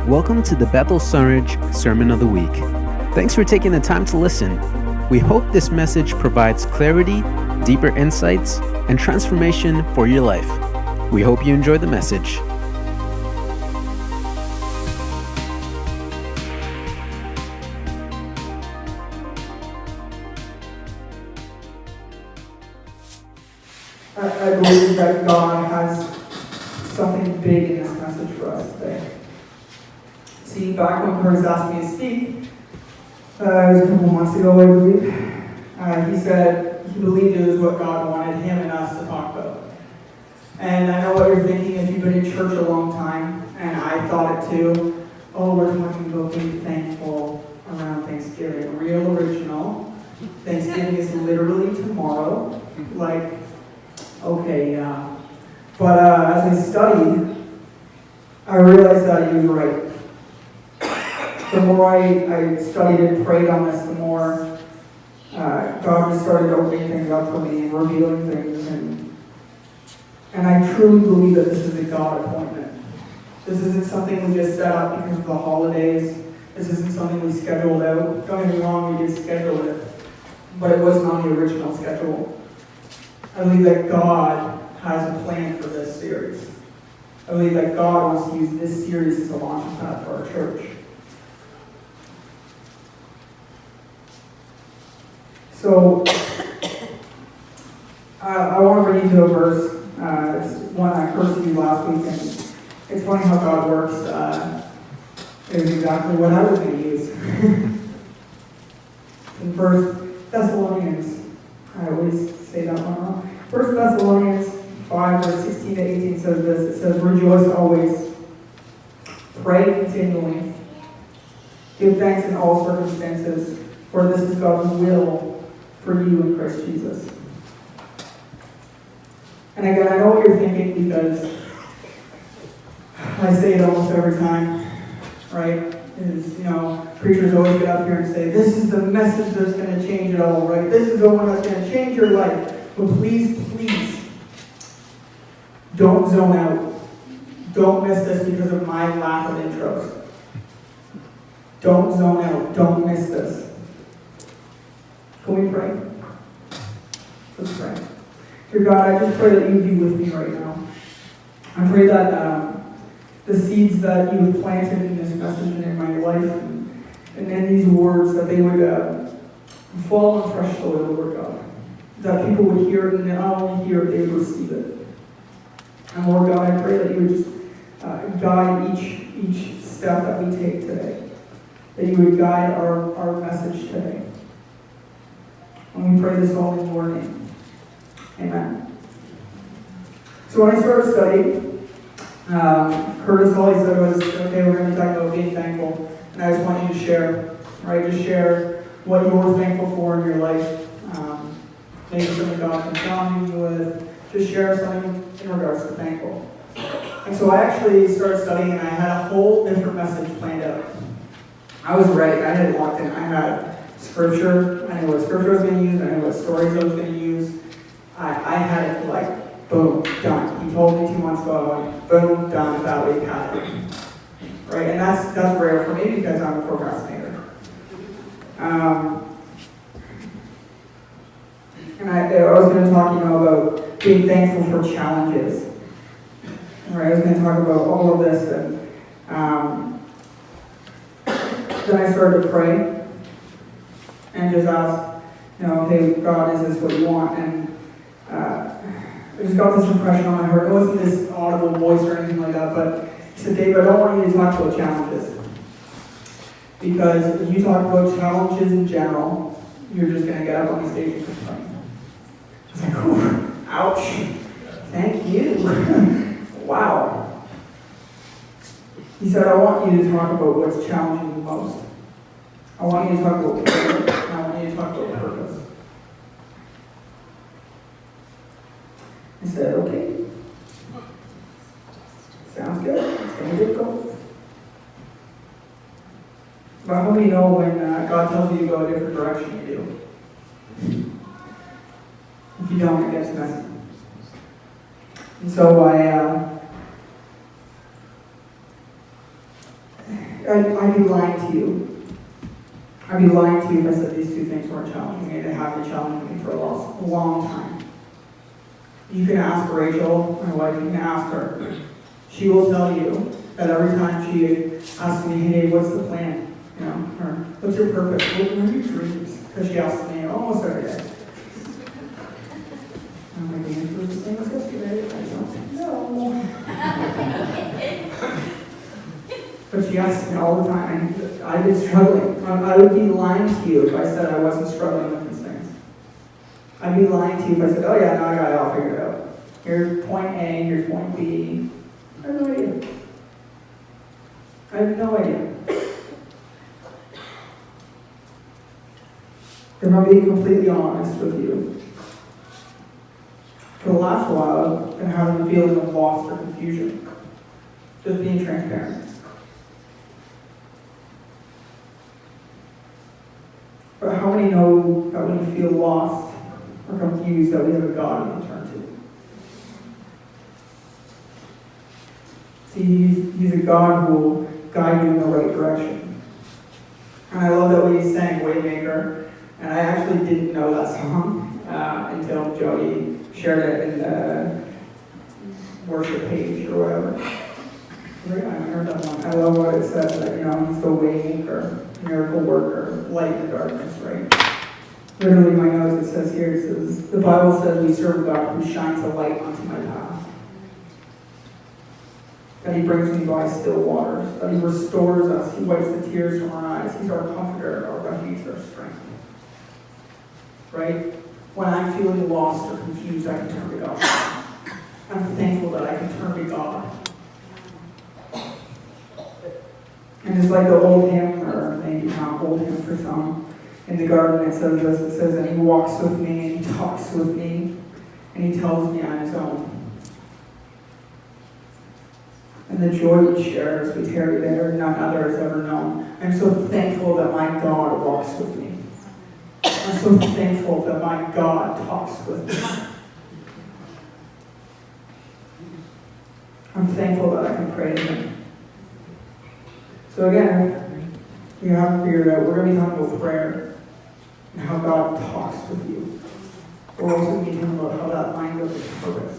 Welcome to the Bethel Sundridge Sermon of the Week. Thanks for taking the time to listen. We hope this message provides clarity, deeper insights, and transformation for your life. We hope you enjoy the message. I believe that God has something big in this message for us today. See, back when Curtis asked me to speak, it was a couple months ago, I believe, he said he believed it was what God wanted him and us to talk about. And I know what you're thinking if you've been in church a long time, and I thought it too. Oh, we're talking about being thankful around Thanksgiving. Real original. Thanksgiving is literally tomorrow. Like, okay, yeah. But as I studied, I realized that he was right. The more I studied and prayed on this, the more God just started opening things up for me and revealing things. And I truly believe that this is a God appointment. This isn't something we just set up because of the holidays. This isn't something we scheduled out. Don't get me wrong, we did schedule it. But it wasn't on the original schedule. I believe that God has a plan for this series. I believe that God wants to use this series as a launching pad for our church. So, I want to bring you to a verse. It's one that Curtis used last week, and it's funny how God works. It was exactly what I was going to use. In 1 Thessalonians, I always say that one wrong. 1 Thessalonians 5, verse 16 to 18 says this. It says, "Rejoice always, pray continually, give thanks in all circumstances, for this is God's will for you in Christ Jesus." And again, I know what you're thinking because I say it almost every time, right? Preachers always get up here and say, this is the message that's going to change it all, right? This is the one that's going to change your life. But please, don't zone out. Don't miss this because of my lack of intros. Don't zone out. Don't miss this. Can we pray? Let's pray. Dear God, I just pray that you be with me right now. I pray that the seeds that you have planted in this message and in my life and in these words, that they would fall on fresh soil, Lord God. That people would hear it, and not only hear it, they would receive it. And Lord God, I pray that you would just guide each step that we take today. That you would guide our message today. And we pray this all in your name. Amen. So when I started studying, Curtis always said was, okay, we're going to talk about being thankful. And I just want you to share, right? Just share what you're thankful for in your life. Maybe something God's been challenging you with. Just share something in regards to thankful. And so I actually started studying, and I had a whole different message planned out. I was ready. I had it locked in. I had scripture. I knew what scripture I was going to use. I knew what stories I was going to use. I had it like, boom, done. He told me 2 months ago, I went, boom, done, that week, had it. Right? And that's rare for me because I'm a procrastinator. And I was going to talk, about being thankful for challenges. Right? I was going to talk about all of this, and then I started to pray and just ask, okay, God, is this what you want? And I just got this impression on my heart. It wasn't this audible voice or anything like that, but he said, Dave, I don't want you to talk about challenges. Because if you talk about challenges in general, you're just going to get up on the stage and complain. I was like, ooh, ouch. Thank you. Wow. He said, I want you to talk about what's challenging you most. I want you to talk about prayer, and I want you to talk about purpose. I said, okay. Sounds good. It's going to be difficult. But how many know when God tells you to go a different direction, you do? If you don't, it gets messy. And so I I'd be lying to you. I'd be lying to you if I said these two things weren't challenging me. They have been challenging me for a long time. You can ask Rachel, my wife, you can ask her. She will tell you that every time she asks me, hey, what's the plan? You know, or what's your purpose? What are your dreams? Because she asks me almost every day. I'm like, the answer was the same as yesterday. I don't know. But she asks me all the time, and I've been struggling. I would be lying to you if I said I wasn't struggling with these things. I'd be lying to you if I said, oh yeah, no, I got it all figured out. Here's point A, here's point B. I have no idea. I have no idea. If I'm being completely honest with you, for the last while, I've been having a feeling of loss or confusion. Just being transparent. But how many know that when you feel lost or confused, that we have a God we can turn to? See, he's a God who will guide you in the right direction. And I love that when he sang Waymaker, and I actually didn't know that song until Jody shared it in the worship page or whatever. I heard that one. I love what it says, that, you know, he's the Waymaker, miracle worker, light in the darkness, right? Literally, my notes, it says here, it says, the Bible says we serve a God who shines a light onto my path. That he brings me by still waters. That he restores us. He wipes the tears from our eyes. He's our comforter, our refuge, our strength. Right? When I'm feeling lost or confused, I can turn to God. I'm thankful that I can turn to God. And it's like the old hymn, or maybe not old hymn for some, in the garden it says this, it says, and he walks with me, and he talks with me, and he tells me I'm his own. And the joy he shares we tarry there, none other has ever known. I'm so thankful that my God walks with me. I'm so thankful that my God talks with me. I'm thankful that I can pray to him. So again, if you haven't figured it out, we're going to be talking about prayer and how God talks with you. We're also going to be talking about how that lines up with purpose.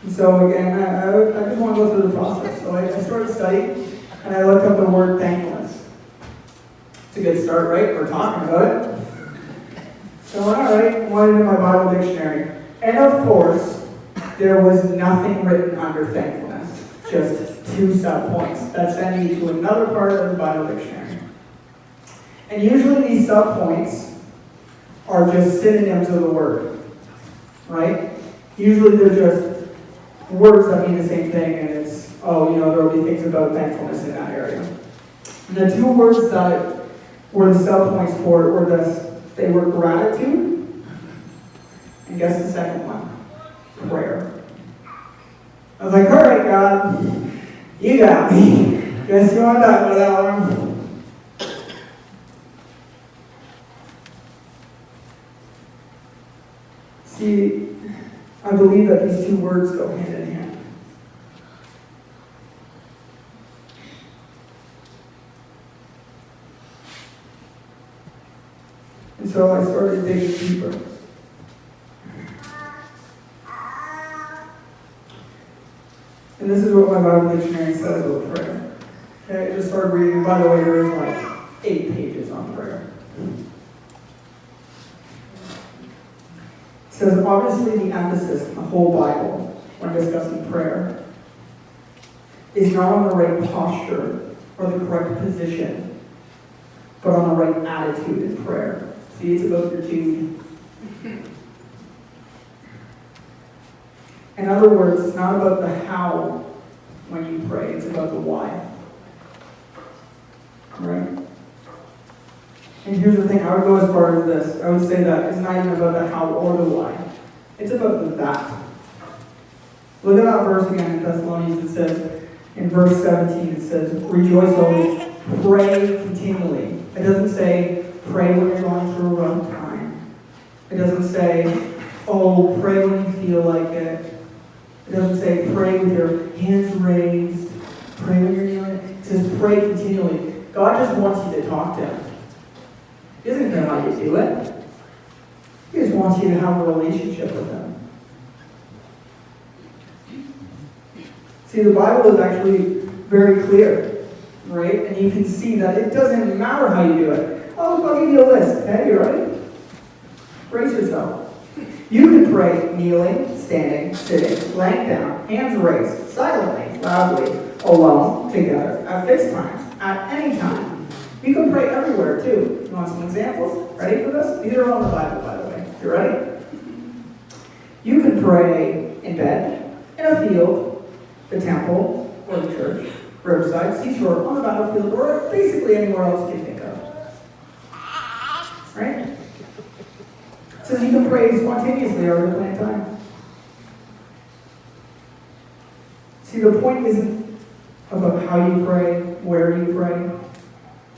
And so again, I just want to go through the process. So I started studying, and I looked up the word thankfulness. It's a good start, right? We're talking about it. So all right, I went into my Bible dictionary. And of course, there was nothing written under thankfulness. Just 2 sub-points that send you to another part of the Bible dictionary. And usually these sub-points are just synonyms of the word. Right? Usually they're just words that mean the same thing, and it's, oh, you know, there will be things about thankfulness in that area. And the 2 words that were the sub-points for it were this. They were gratitude, and guess the second one? Prayer. I was like, all right, God, you got me. Guess you want to talk about that one. See, I believe that these 2 words go hand in hand. And so I started digging deeper. And this is what my Bible dictionary says about prayer. Okay, I just started reading. By the way, there's like 8 pages on prayer. It says, obviously the emphasis in the whole Bible when discussing prayer is not on the right posture or the correct position, but on the right attitude in prayer. See, it's about your dude. In other words, it's not about the how when you pray, it's about the why. Right? And here's the thing, I would go as far as this. I would say that it's not even about the how or the why. It's about the that. Look at that verse again in Thessalonians. It says, in verse 17, it says, rejoice always, pray continually. It doesn't say, pray when you're going through a rough time. It doesn't say, oh, pray when you feel like it. It It doesn't say pray with your hands raised, pray when you're kneeling. It says pray continually. God just wants you to talk to Him. He doesn't care how you do it. He just wants you to have a relationship with Him. See, the Bible is actually very clear, right? And you can see that it doesn't matter how you do it. I'll give you a list. Okay, you ready? Brace yourself. You can pray kneeling, standing, sitting, laying down, hands raised, silently, loudly, alone, together, at fixed times, at any time. You can pray everywhere too. You want some examples? Ready for this? These are all in the Bible, by the way. You ready? You can pray in bed, in a field, the temple, or the church, riverside, seashore, on the battlefield, or basically anywhere else you can think of. Right? It says you can pray spontaneously or at any time. See, the point isn't about how you pray, where you pray.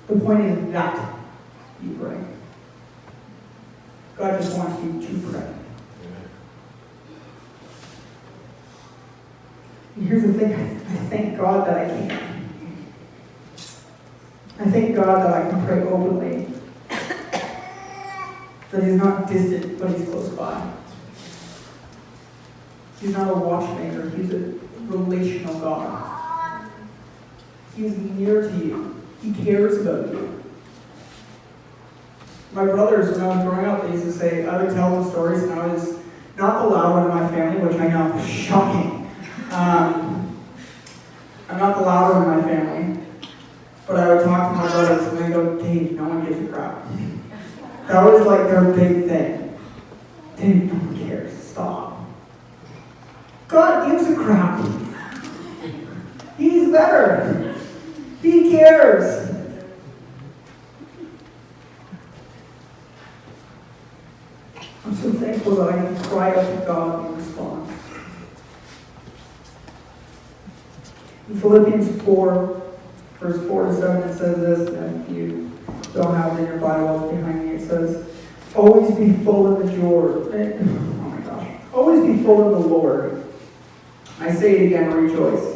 The point is that you pray. God just wants you to pray. And here's the thing, I thank God that I can. I thank God that I can pray openly. That He's not distant, but He's close by. He's not a watchmaker, He's a relational God. He's near to you. He cares about you. My brothers, when I was growing up, they used to say, I would tell them stories, and I was not the loud one in my family, which I know is shocking. I'm not the loud one in my family, but I would talk to my brothers, and they go, Dave, no one gives a crap. That was like their big thing. Dave, no one cares. Stop. God gives a crap. He's better. He cares. I'm so thankful that I can cry out to God and respond. In Philippians 4, verse 4 to 7, it says this, and if you don't have it in your Bible, it's behind me. It says, always be full of the joy. Oh my gosh. Always be full of the Lord. I say it again, rejoice.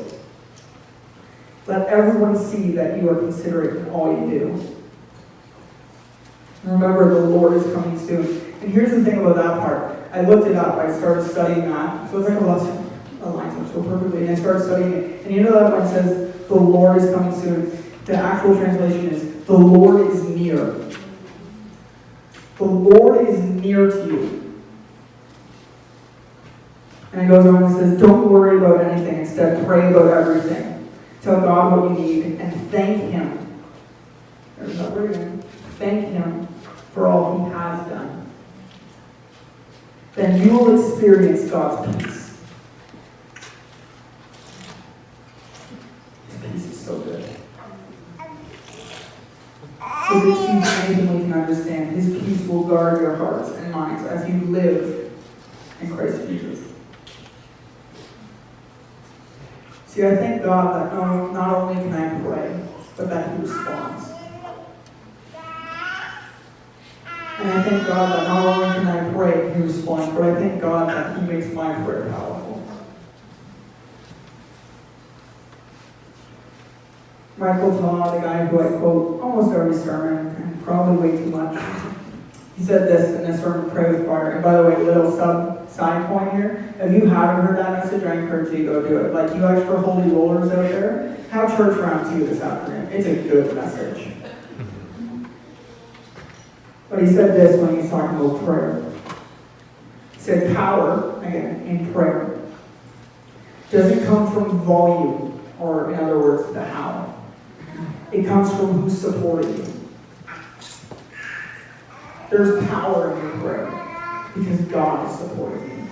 Let everyone see that you are considerate in all you do. Remember, the Lord is coming soon. And here's the thing about that part. I looked it up. I started studying that. So it's like a lesson. That lines up so perfectly. And I started studying it. And you know that one says, the Lord is coming soon. The actual translation is, the Lord is near. The Lord is near to you. And it goes on and says, don't worry about anything. Instead, pray about everything. Tell God what you need and thank Him. There's that word again. Thank Him for all He has done. Then you will experience God's peace. His peace is so good. If it exceeds anything we can understand, His peace will guard your hearts and minds as you live in Christ Jesus. See, I thank God that not only can I pray, but that He responds. And I thank God that not only can I pray, He responds, but I thank God that He makes my prayer powerful. Michael Todd, the guy who I quote almost every sermon, and probably way too much, he said this in a sermon, Pray with Fire. And by the way, little side point here, if you haven't heard that message, I encourage you to go do it. Like you extra holy rollers out there, have church around 2 this afternoon. It's a good message. But he said this when he's talking about prayer. He said power, again, in prayer, doesn't come from volume, or in other words, the how. It comes from who's supporting you. There's power in your prayer because God is supporting you.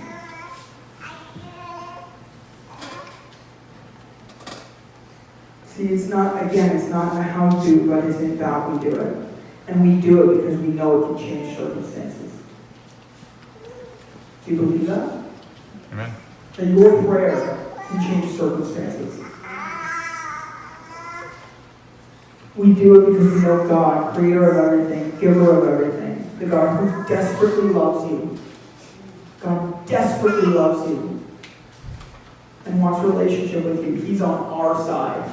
See, it's not a how-to, but it's in that we do it. And we do it because we know it can change circumstances. Do you believe that? Amen. That your prayer can change circumstances. We do it because we know God, creator of everything, giver of everything, the God who desperately loves you. God desperately loves you. and wants a relationship with you. He's on our side.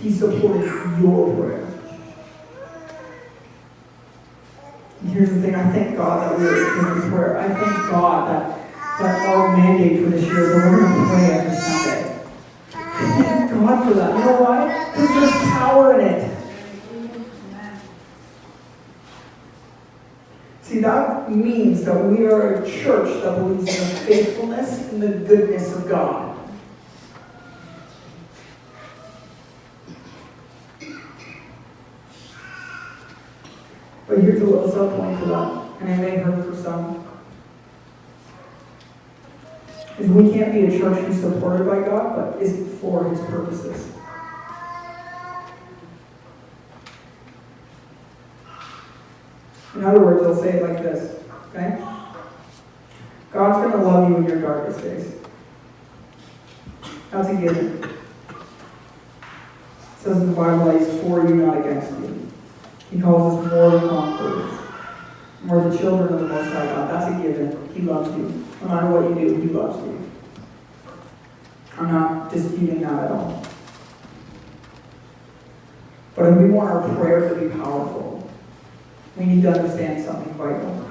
He's supporting your prayer. And here's the thing, I thank God that we are in prayer. I thank God that our mandate for this year is that we're going to pray every Sunday. I thank God for that. You know why? Because there's power in it. See, that means that we are a church that believes in the faithfulness and the goodness of God. But here's a little sub-point to that, and it may hurt for some. Is we can't be a church who's supported by God, but isn't for His purposes. In other words, I'll say it like this, okay? God's going to love you in your darkest days. That's a given. It says in the Bible that He's for you, not against you. He calls us more than conquerors. We're the children of the Most High God. That's a given. He loves you. No matter what you do, He loves you. I'm not disputing that at all. But if we want our prayer to be powerful, we need to understand something vital.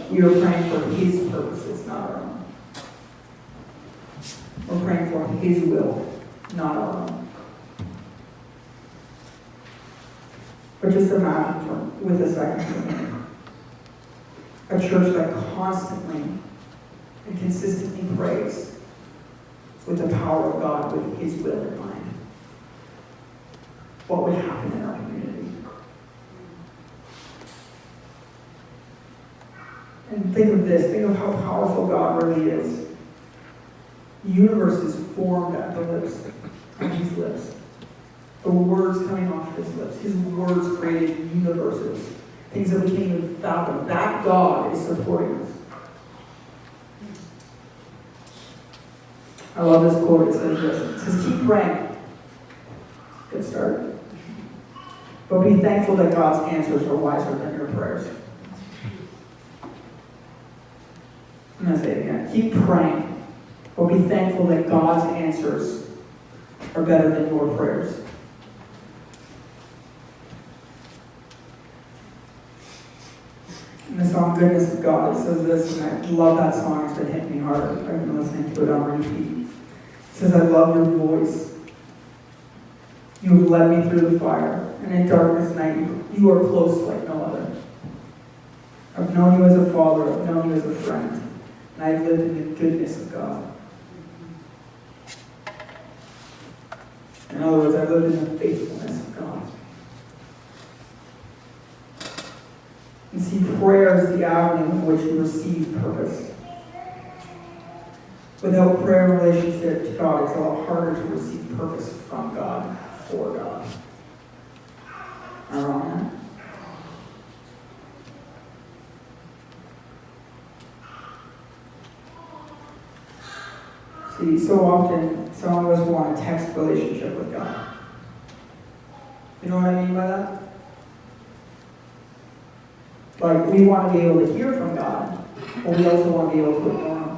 We are praying for His purposes, not our own. We're praying for His will, not our own. But just imagine with a second for me, a church that constantly and consistently prays with the power of God, with His will in mind. What would happen in our community? And think of this, think of how powerful God really is. The universe is formed at the lips, on His lips. The words coming off His lips. His words created universes. Things that we can't even fathom. That God is supporting us. I love this quote. It says this. It says, keep praying. Good start. But be thankful that God's answers are wiser than your prayers. I'm going to say it again. Keep praying, but be thankful that God's answers are better than your prayers. In the song Goodness of God, it says this, and I love that song. It's been hitting me hard. I've been listening to it on repeat. It says, I love your voice. You have led me through the fire, and in darkness night, you are close like no other. I've known you as a father, I've known you as a friend. And I've lived in the goodness of God. In other words, I've lived in the faithfulness of God. And see, prayer is the avenue in which we receive purpose. Without prayer and relationship to God, it's a lot harder to receive purpose from God, for God. Am I wrong, man? See, so often, some of us want a text relationship with God. You know what I mean by that? Like, we want to be able to hear from God, but we also want to be able to ignore Him.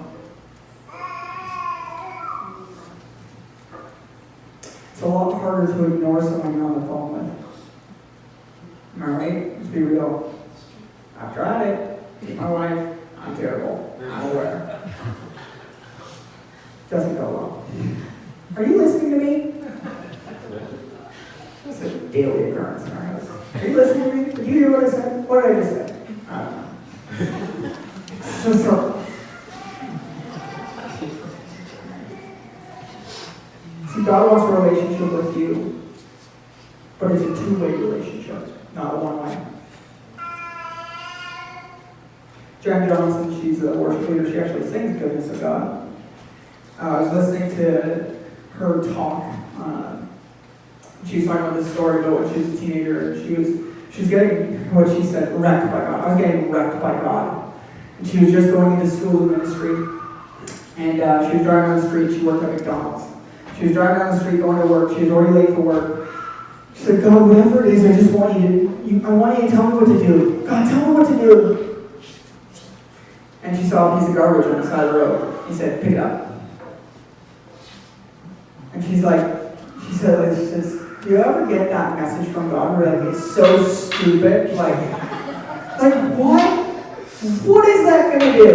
It's a lot harder to ignore someone you're on the phone with. Am I right? Let's be real. I've tried it. My wife, I'm terrible. I'm aware. Doesn't go well. Are you listening to me? It's a daily occurrence in our house. Are you listening to me? Did you hear what I said? What did I just say? I don't know. Just so. See, God wants a relationship with you, but it's a two-way relationship, not a one-way. Jen Johnson, she's a worship leader. She actually sings Goodness of God. I was listening to her talk. She was talking about this story about when she was a teenager, and she was getting, what she said, wrecked by God. I was getting wrecked by God. And she was just going into school ministry, and she was driving down the street. She worked at McDonald's. She was driving down the street going to work. She was already late for work. She said, God, whatever it is, I just want you to, I want you to tell me what to do. God, tell me what to do. and she saw a piece of garbage on the side of the road. He said, pick it up. And she says, do you ever get that message from God where like it's so stupid? Like what? What is that going to do?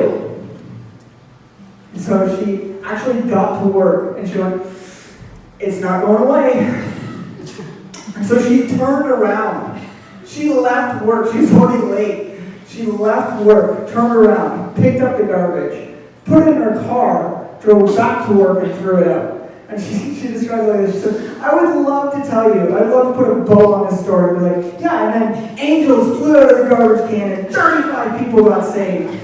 And so she actually got to work and she went, it's not going away. And so she turned around. She left work. She was already late. She left work, turned around, picked up the garbage, put it in her car, drove back to work and threw it out. And she described it like this. She said, I would love to tell you, I'd love to put a bow on this story. Be like, yeah, and then angels flew out of the garbage can and 35 people got saved.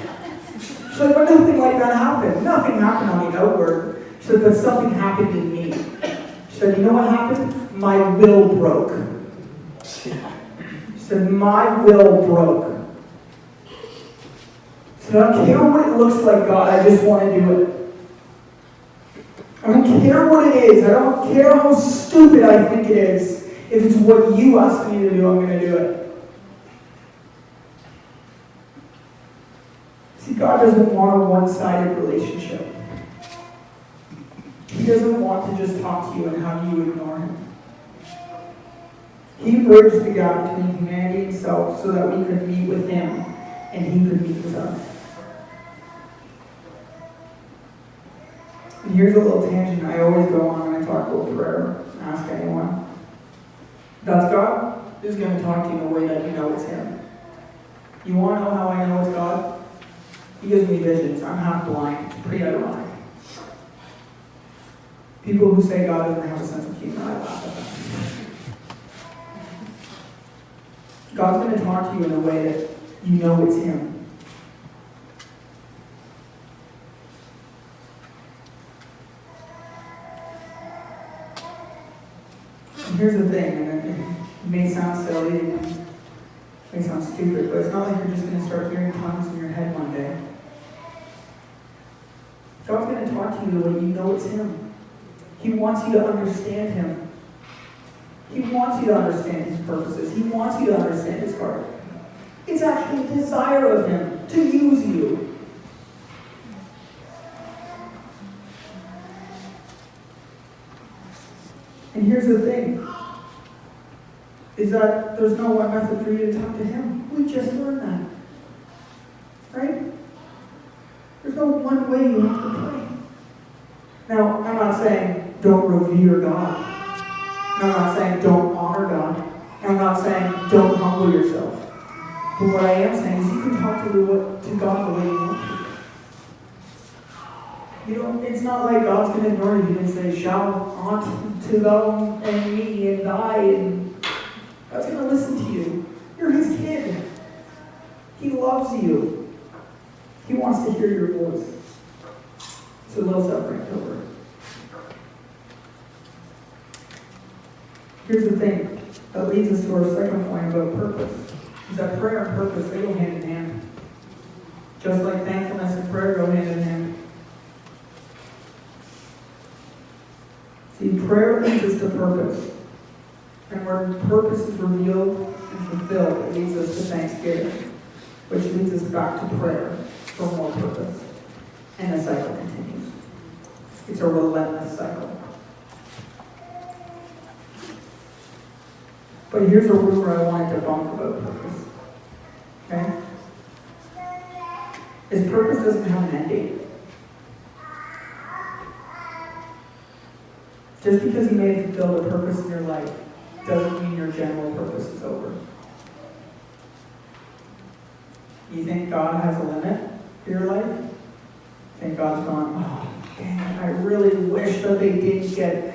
She's like, but nothing like that happened. Nothing happened on the outward. She said, but something happened in me. She said, you know what happened? My will broke. She said, my will broke. She said, I don't care what it looks like, God, I just want to do it. I don't care what it is. I don't care how stupid I think it is. If it's what you ask me to do, I'm going to do it. See, God doesn't want a one-sided relationship. He doesn't want to just talk to you and have you ignore him. He bridged the gap between humanity and himself so that we could meet with him and he could meet with us. And here's a little tangent I always go on when I talk about prayer. Ask anyone. That's God is going to talk to you in a way that you know it's him. You want to know how I know it's God? He gives me visions. I'm half blind. It's pretty ironic. People who say God doesn't have a sense of humor, I laugh at them. God's going to talk to you in a way that you know it's him. Here's the thing, and it may sound silly, it may sound stupid, but it's not like you're just going to start hearing tongues in your head one day. God's going to talk to you the way you know it's him. He wants you to understand him. He wants you to understand his purposes. He wants you to understand his heart. It's actually a desire of him to use you. And here's the thing, is that there's no one method for you to talk to him. We just learned that. Right? There's no one way you have to pray. Now, I'm not saying don't revere God. I'm not saying don't honor God. I'm not saying don't humble yourself. But what I am saying is you can talk to God the way you want to. It's not like God's going to ignore you and say, shout unto them and me and I, and God's going to listen to you. You're his kid. He loves you. He wants to hear your voice. It's a little self-ranked over. Here's the thing that leads us to our second point about purpose, is that prayer and purpose, they go hand in hand. Just like thankfulness and prayer go hand in hand. See, prayer leads us to purpose. And where purpose is revealed and fulfilled, it leads us to thanksgiving, which leads us back to prayer for more purpose. And the cycle continues. It's a relentless cycle. But here's a rumor I wanted to debunk about purpose. Okay? Is purpose doesn't have an end date. Just because you may have fulfilled a purpose in your life doesn't mean your general purpose is over. You think God has a limit for your life? You think God's going, oh, dang it, I really wish that they didn't get,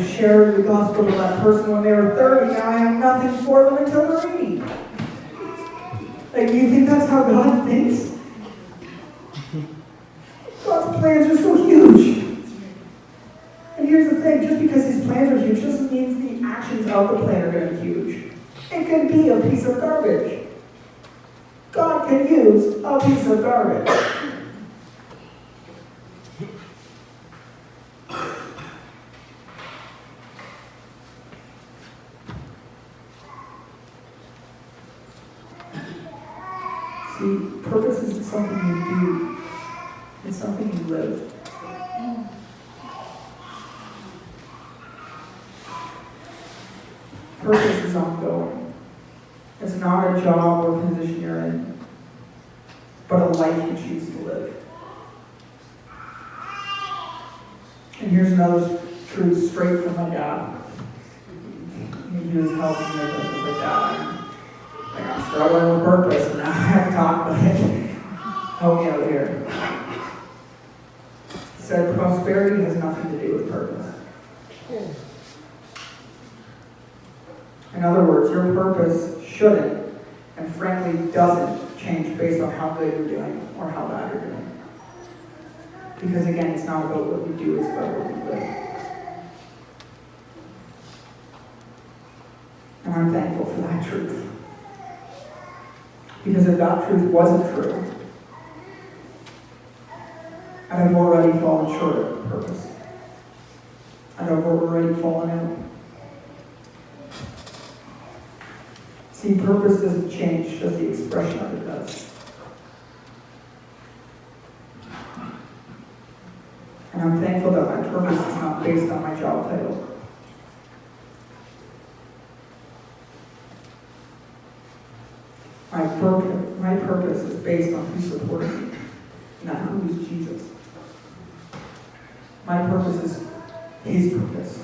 share the gospel to that person when they were 30. Now I have nothing for them until they're 80. Like, you think that's how God thinks? God's plans are so huge. And here's the thing, just because his plans are huge doesn't mean the actions of the plan are going to be huge. It could be a piece of garbage. God can use a piece of garbage. See, Purpose isn't something you do. It's something you live. Purpose is ongoing. It's not a job or position you're in, but a life you choose to live. And here's another truth straight from my dad. He was helping me with this. I was like, Dad, I'm struggling with purpose, and now I have to talk about it. Help me out here. He said, prosperity has nothing to do with purpose. In other words, your purpose shouldn't, and frankly doesn't, change based on how good you're doing or how bad you're doing. Because again, it's not about what we do, it's about what we live. And I'm thankful for that truth. Because if that truth wasn't true, I'd have already fallen short of purpose. I'd have already fallen out. See, purpose doesn't change, just the expression of it does. And I'm thankful that my purpose is not based on my job title. My purpose is based on who supported me, not who is Jesus. My purpose is His purpose.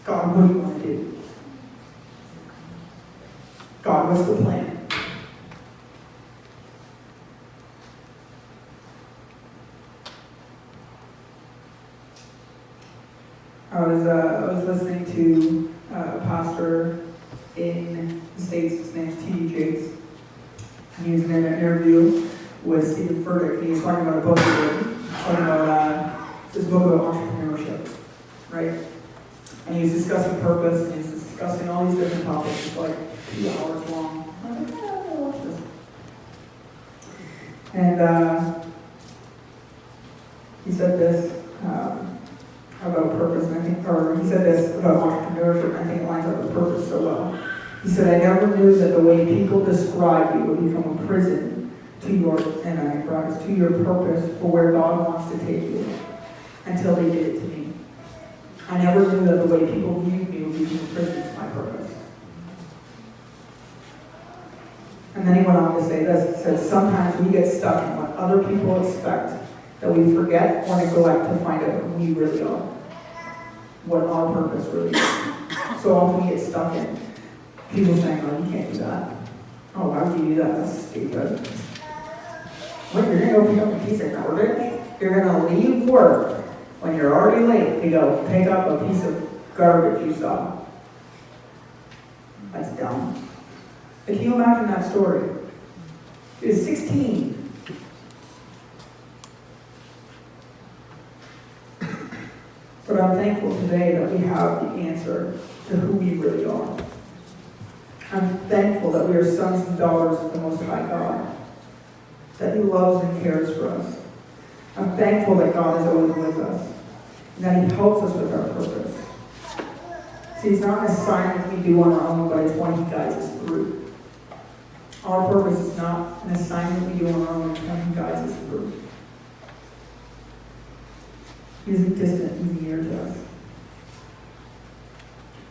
God, what do you want to do? God, what's the plan? I was listening to a pastor in the States. His name's T.D. Jakes. And he was in an interview with Stephen Furtick, and he was talking about a book he wrote. Talking about this book about entrepreneurship, right? And he was discussing purpose, and he was discussing all these different topics. It's like 2 hours long. I was like, yeah, I'm gonna watch this. And he said this about purpose, and I think, or he said this about entrepreneurship, and I think it lines up with purpose so well. He said, I never knew that the way people describe you would become a prison to your, and I practice, to your purpose for where God wants to take you, until they did it to me. I never knew that the way people viewed me would become a prison to my purpose. And then he went on to say this. He said, sometimes we get stuck in what other people expect, that we forget or neglect to find out who we really are, what our purpose really is. So often we get stuck in people saying, oh, you can't do that. Oh, why would you do that? That's stupid. What, you're going to go pick up a piece of garbage? You're going to leave work when you're already late to go pick up a piece of garbage you saw. That's dumb. But can you imagine that story? He was 16. But I'm thankful today that we have the answer to who we really are. I'm thankful that we are sons and daughters of the Most High God, that He loves and cares for us. I'm thankful that God is always with us, and that He helps us with our purpose. See, it's not an assignment we do on our own, but it's one He guides us through. Our purpose is not an assignment we do on our own, it's one He guides us through. He isn't distant, He's near to us.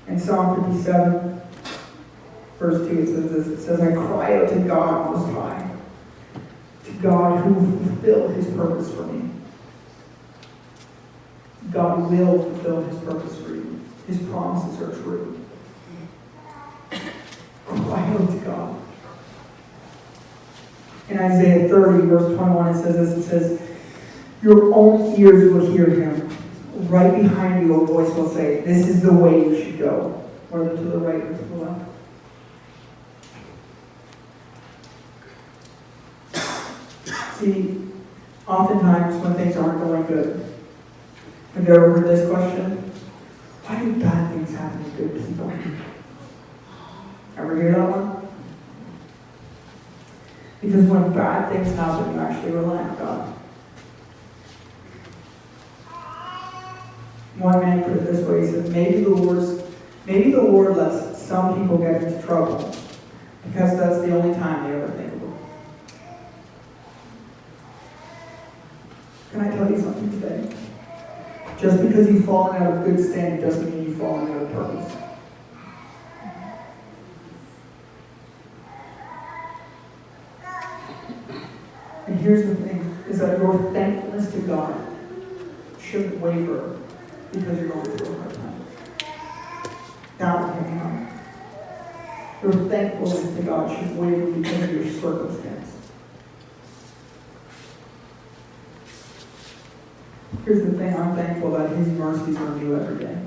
In Psalm 57, verse 2, it says this. It says, I cry out to God Most High, to God who fulfilled His purpose for me. God will fulfill His purpose for you. His promises are true. Cry out to God. In Isaiah 30, verse 21, it says this. It says, your own ears will hear Him. Right behind you, a voice will say, this is the way you should go. Whether to the right or to the left. See, oftentimes when things aren't going good, have you ever heard this question? Why do bad things happen to good people? Ever hear that one? Because when bad things happen, you actually rely on God. One man put it this way, he said, maybe the Lord lets some people get into trouble because that's the only time they ever think of Him. tell you something today? Just because you've fallen out of good standing doesn't mean you've fallen out of purpose. And here's the thing, is that your thankfulness to God shouldn't waver because you're going through a hard time. That would hit me hard. Your thankfulness to God should waver because of your circumstance. Here's the thing, I'm thankful that His mercies are new every day.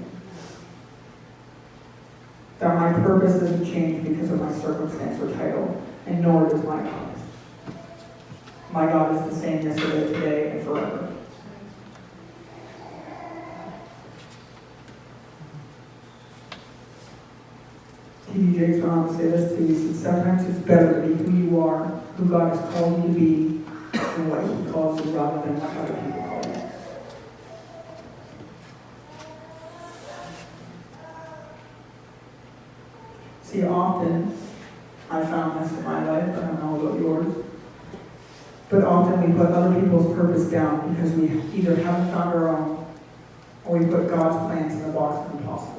That my purpose doesn't change because of my circumstance or title, and nor does my God. My God is the same yesterday, today, and forever. T.D. Jakes went on to say this too. He said, sometimes it's better to be who you are, who God has called you to be, and what He calls you rather than what other people call you. See, often, I found this in my life, I don't know about yours, but often we put other people's purpose down because we either haven't found our own, or we put God's plans in the box of impossible.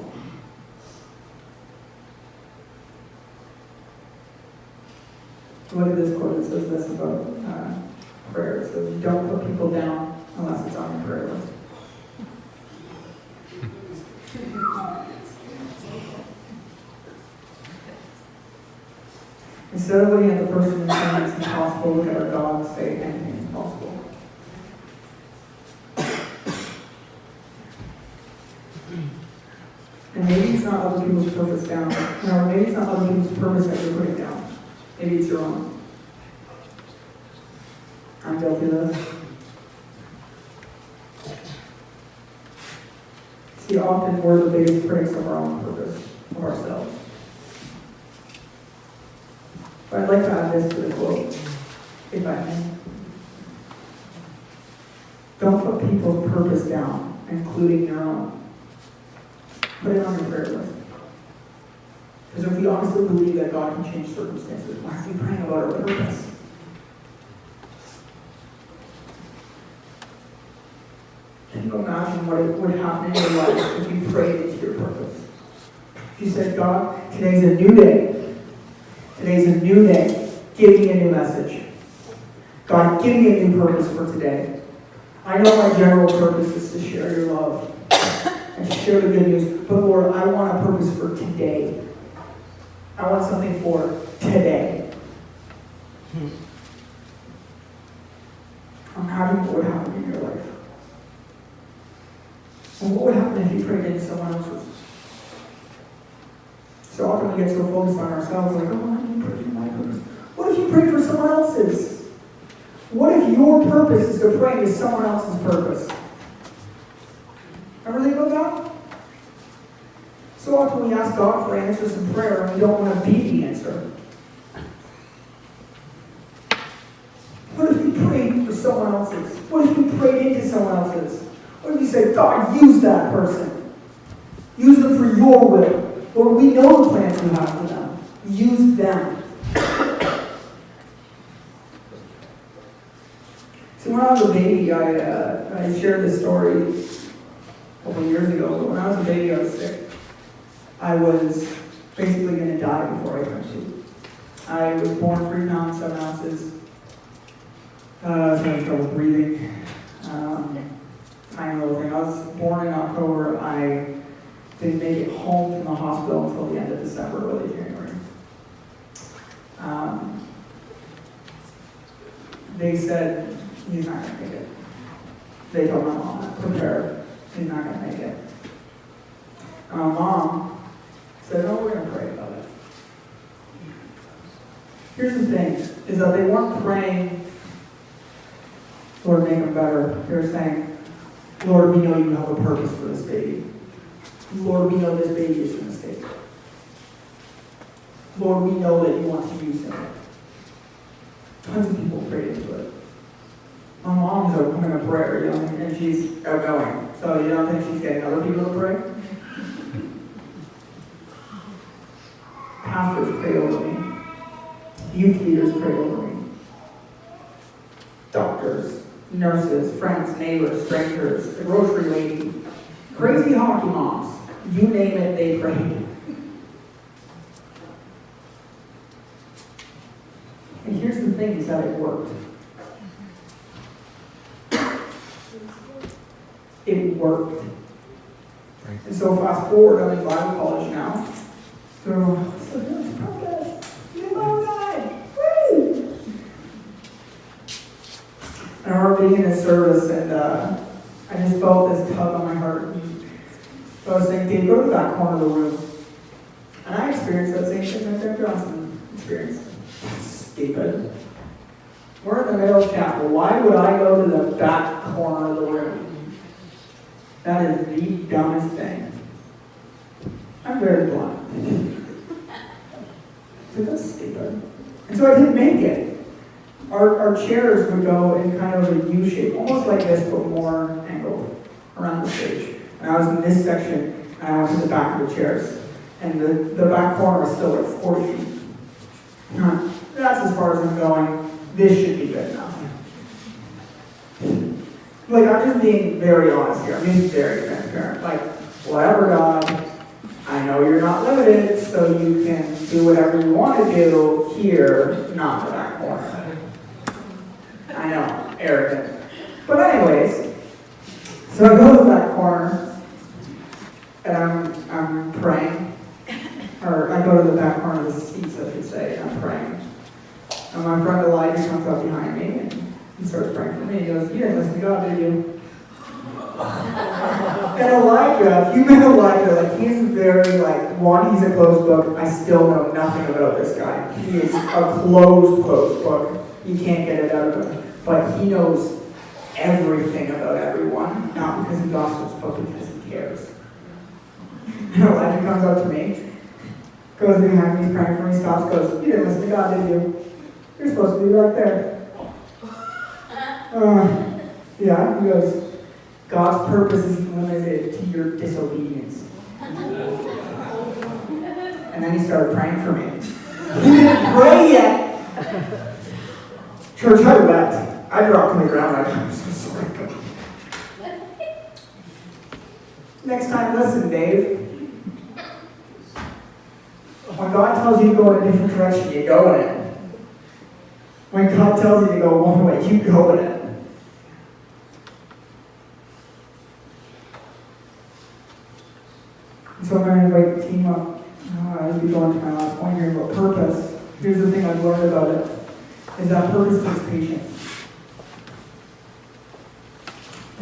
Look at this quote. It says this about prayer. It says, don't put people down unless it's on your prayer list. Instead of looking at the person and saying it's impossible, look at our God and say anything is possible. And maybe it's not other people's purpose down. No, maybe it's not other people's purpose that you're putting down. Maybe it's your own. I'm guilty of this. See, often we're the biggest critics of our own purpose, of ourselves. But I'd like to add this to the quote, if I may. Don't put people's purpose down, including your own. Put it on your prayer list. Because if we honestly believe that God can change circumstances, why aren't we praying about our purpose? Can you imagine what would happen in your life if you prayed into your purpose? If you said, God, today's a new day. Today's a new day. Give me a new message. God, give me a new purpose for today. I know my general purpose is to share your love and to share the good news, but Lord, I want a purpose for today. I want something for today. Imagine what would happen in your life. And what would happen if you prayed into someone else's? So often we get so focused on ourselves, like, oh, I need to pray for my purpose. What if you prayed for someone else's? What if your purpose is to pray into someone else's purpose? Ever think about that? So often we ask God for answers in prayer and we don't want to be the answer. What if you prayed for someone else's? What if you prayed into someone else's? What if you said, God, use that person? Use them for your will. Lord, we know the plans you have for them. Use them. So when I was a baby, I shared this story a couple of years ago, but when I was a baby, I was sick. I was basically going to die before I turned 2. I was born 3 pounds, 7 ounces. I was having trouble breathing. Tiny little thing. I was born in October. I didn't make it home from the hospital until the end of December, early January. They said, he's not going to make it. They told my mom, prepare, he's not going to make it. And my mom said, no, we're going to pray about it. Here's the thing, is that they weren't praying, Lord, make him better. They were saying, Lord, we know you have a purpose for this baby. Lord, we know this baby is a mistake. Lord, we know that you want to use him. Tons of people prayed into it. My mom's opening a prayer, you know, and she's outgoing. So you don't think she's getting other people to pray? Pastors pray over me. Youth leaders pray over me. Doctors, nurses, friends, neighbors, strangers, the grocery lady, crazy hockey moms. You name it, they prayed. And here's the thing, is that it worked. It worked. And so fast forward, I'm in Bible college now. So, and I remember being in a service, and I just felt this tug on my heart. And so I was saying, Dave, go to that corner of the room. And I experienced that same thing that Jeff Johnson experienced. Stupid. We're in the middle of chapel. Why would I go to the back corner of the room? That is the dumbest thing. I'm very blunt. So that's stupid. And so I didn't make it. Our chairs would go in kind of a U shape, almost like this, but more angled around the stage. And I was in this section, and I went to the back of the chairs. And the back corner was still like 40 feet. That's as far as I'm going. This should be good enough. Like, I'm just being very honest here. I'm being very transparent. Like, whatever, God, I know you're not limited, so you can do whatever you want to do here, not the back corner. I know, arrogant. But anyways, so I go to that corner, and I'm praying. Or I go to the back corner of the seats, I should say, and I'm praying. And my friend Elijah comes up behind me, and he starts praying for me. He goes, "You didn't listen to God, did you?" And Elijah, if you met Elijah, like, he's very, like, one, he's a closed book. I still know nothing about this guy. He is a closed book. You can't get it out of him. But he knows everything about everyone, not because he gossips, but because he cares. And Elijah comes up to me, goes behind me, he's praying for me, stops, goes, "You didn't listen to God, did you? You're supposed to be right there." Yeah, he goes, "God's purpose is limited to your disobedience." And then he started praying for me. He didn't pray yet. Church, I wept. I dropped to the ground. I'm so sorry, God. Next time, listen, Dave. When God tells you to go in a different direction, you go in it. When God tells you to go one way, you go in it. So I'm going to invite the team up as we go into my last point here about purpose. Here's the thing I've learned about it, is that purpose takes patience.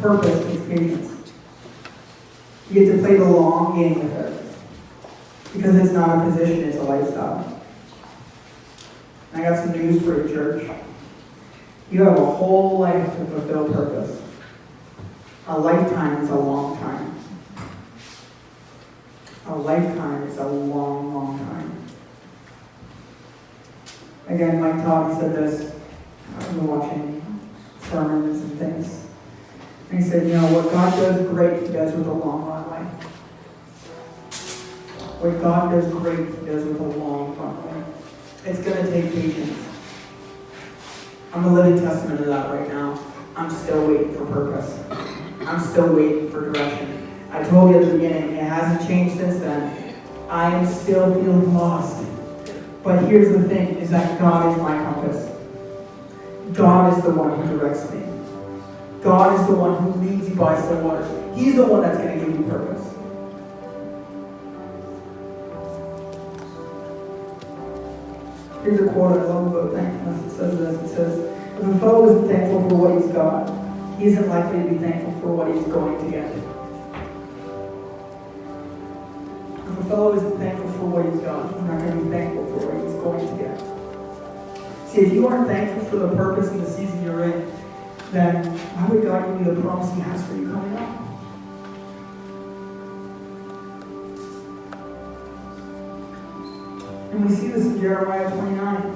Purpose takes patience. You get to play the long game with it. Because it's not a position, it's a lifestyle. And I got some news for you, church. You have a whole life to fulfill purpose. A lifetime is a long time. A lifetime is a long, long time. Again, Mike Todd said this. I was watching sermons and things. And he said, what God does great, he does with a long runway. What God does great, he does with a long runway. It's going to take patience. I'm a living testament of that right now. I'm still waiting for purpose. I'm still waiting for direction. I told you at the beginning, it hasn't changed since then. I am still feeling lost. But here's the thing, is that God is my compass. God is the one who directs me. God is the one who leads you by still waters. He's the one that's going to give you purpose. Here's a quote I love about thankfulness. It says this. It says, if a fellow isn't thankful for what he's got, he isn't likely to be thankful for what he's going to get. If a fellow isn't thankful for what he's got, he's not going to be thankful for what he's going to get. See, if you aren't thankful for the purpose and the season you're in, then why would God give you the promise he has for you coming up? And we see this in Jeremiah 29.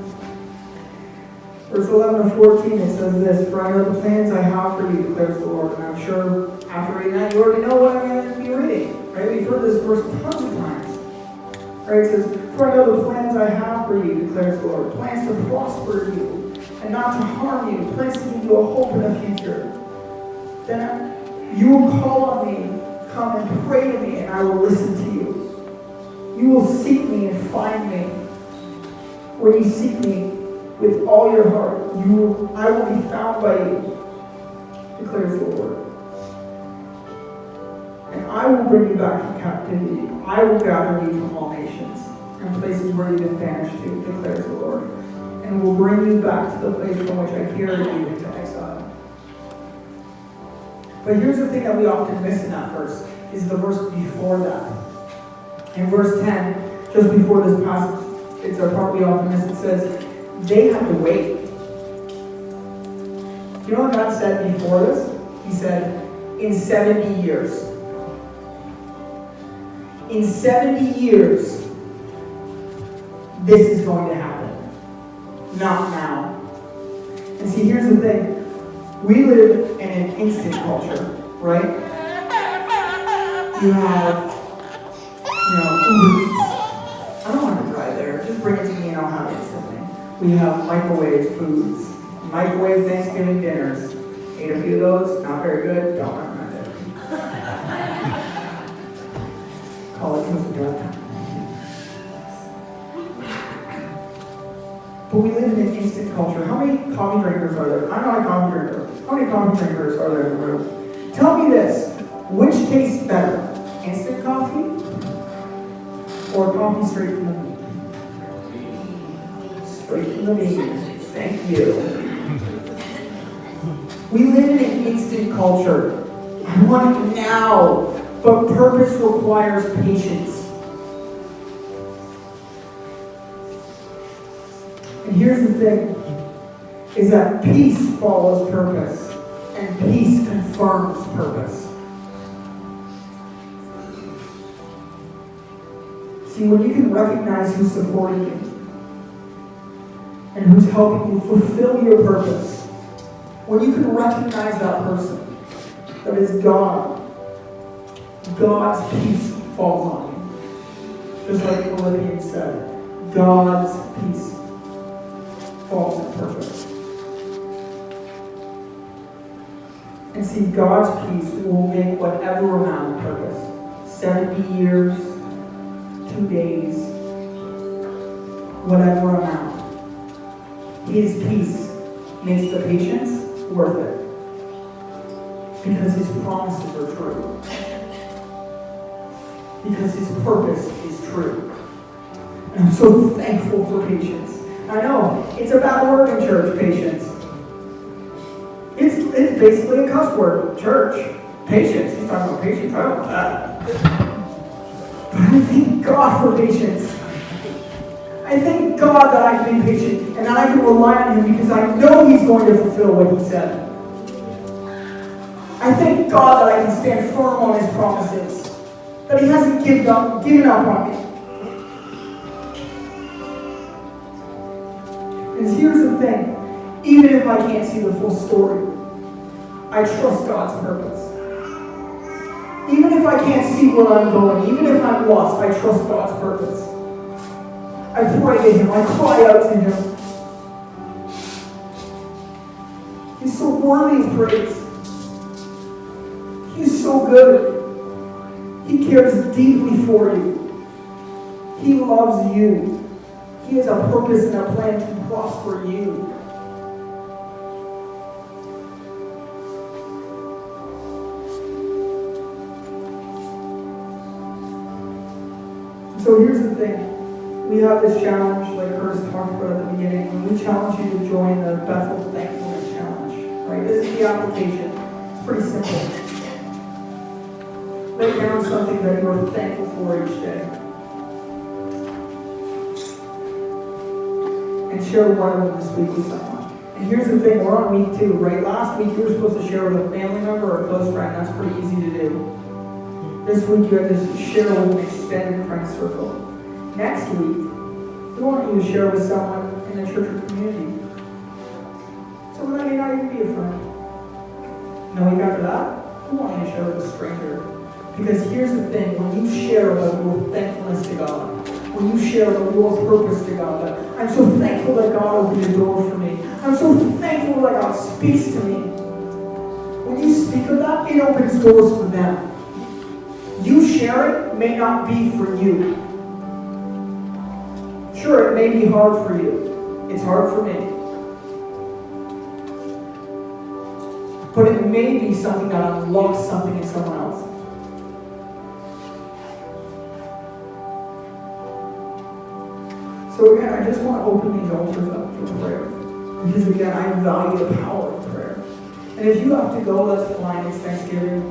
Verse 11 to 14, it says this, "For I know the plans I have for you, declares the Lord." And I'm sure after reading that, you already know what I'm going to be reading. Right? We've heard this verse tons of times. Right? It says, "For I know the plans I have for you, declares the Lord. Plans to prosper you and not to harm you, plans to give you a hope in the future, then you will call on me, come and pray to me, and I will listen to you. You will seek me and find me. When you seek me with all your heart, I will be found by you, declares the Lord. And I will bring you back from captivity. I will gather you from all nations and places where you've been banished to, declares the Lord, and will bring you back to the place from which I carried you into exile. But here's the thing that we often miss in that verse, is the verse before that. In verse 10, just before this passage, it's a part we often miss. It says, they had to wait. You know what God said before this? He said, in 70 years. In 70 years, this is going to happen. Not now. And see, here's the thing. We live in an instant culture, right? You have, Uber Eats. I don't want to drive there. Just bring it to me and I'll have it instantly. We have microwave foods, microwave Thanksgiving dinners. Ate a few of those, not very good, don't recommend it. Call it toast time. But we live in an instant culture. How many coffee drinkers are there? I'm not a coffee drinker. How many coffee drinkers are there in the room? Tell me this. Which tastes better? Instant coffee? Or coffee straight from the bean? Straight from the bean. Thank you. We live in an instant culture. I want it now. But purpose requires patience. And here's the thing, is that peace follows purpose, and peace confirms purpose. See, when you can recognize who's supporting you, and who's helping you fulfill your purpose, when you can recognize that person, that is God, God's peace falls on you. Just like Philippians said, God's peace falls in purpose. And see, God's peace will make whatever amount of purpose, 70 years, 2 days, whatever amount, His peace makes the patience worth it. Because His promises are true. Because His purpose is true. And I'm so thankful for patience. I know, it's a bad word in church, patience. It's basically a cuss word, church. Patience, he's talking about patience, I don't want that. But I thank God for patience. I thank God that I can be patient and that I can rely on Him because I know He's going to fulfill what He said. I thank God that I can stand firm on His promises, that He hasn't given up on me. And here's the thing, even if I can't see the full story, I trust God's purpose. Even if I can't see where I'm going, even if I'm lost, I trust God's purpose. I pray to Him, I cry out to Him. He's so worthy of praise. He's so good. He cares deeply for you. He loves you. He has a purpose and a plan to prosper you. So here's the thing. We have this challenge, like Curtis talked about at the beginning, and we challenge you to join the Bethel Thankfulness Challenge. Right? This is the application. It's pretty simple. Write down something that you are thankful for each day. And share one of them this week with someone. And here's the thing, we're on week 2, right? Last week you were supposed to share with a family member or a close friend. That's pretty easy to do. This week you have to share with an extended friend circle. Next week, we want you to share with someone in the church or community. Someone that may not even be a friend. And the week after that, we want you to share with a stranger. Because here's the thing, when you share about your thankfulness to God, when you share about your purpose to God. That I'm so thankful that God opened the door for me. I'm so thankful that God speaks to me. When you speak of that, it opens doors for them. You sharing may not be for you. Sure, it may be hard for you. It's hard for me. But it may be something that unlocks something in someone else. So again, I just want to open these altars up for prayer. Because again, I value the power of prayer. And if you have to go, that's fine. It's Thanksgiving.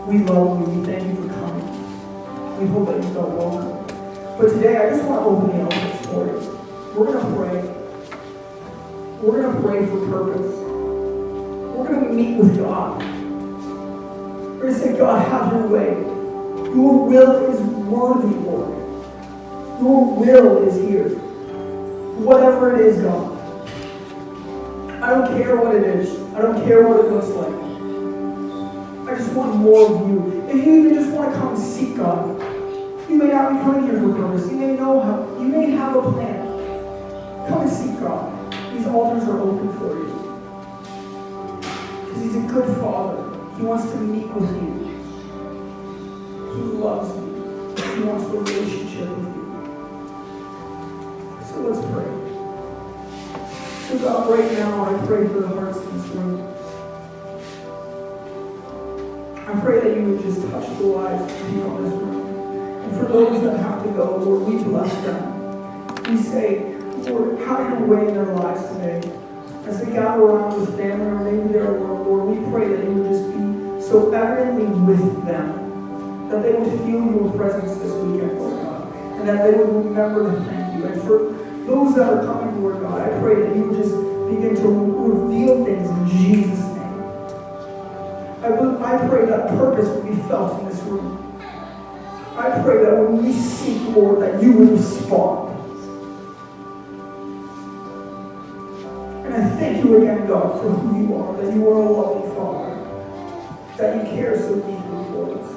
We love you. We thank you for coming. We hope that you felt welcome. But today, I just want to open the altars for you. We're going to pray. We're going to pray for purpose. We're going to meet with God. We're going to say, God, have your way. Your will is worthy, Lord. Your will is here. Whatever it is, God. I don't care what it is. I don't care what it looks like. I just want more of you. If you even just want to come and seek God, you may not be coming here for purpose. You may have a plan. Come and seek God. These altars are open for you. Because He's a good Father. He wants to meet with you. He loves you. He wants a relationship with you. So let's pray. So God, right now, I pray for the hearts in this room. I pray that you would just touch the lives of people in this room. And for those that have to go, Lord, we bless them. We say, Lord, have your way in their lives today. As they gather around with family or maybe they're alone, Lord, we pray that you would just be so evidently with them, that they would feel your presence this weekend, Lord God, and that they would remember to thank you. And for those that are coming, Lord God, I pray that you would just begin to reveal things in Jesus' name. I pray that purpose would be felt in this room. I pray that when we seek, Lord, that you would respond. And I thank you again, God, for who you are, that you are a loving Father, that you care so deeply for us.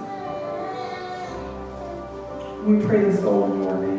We pray this all in your name.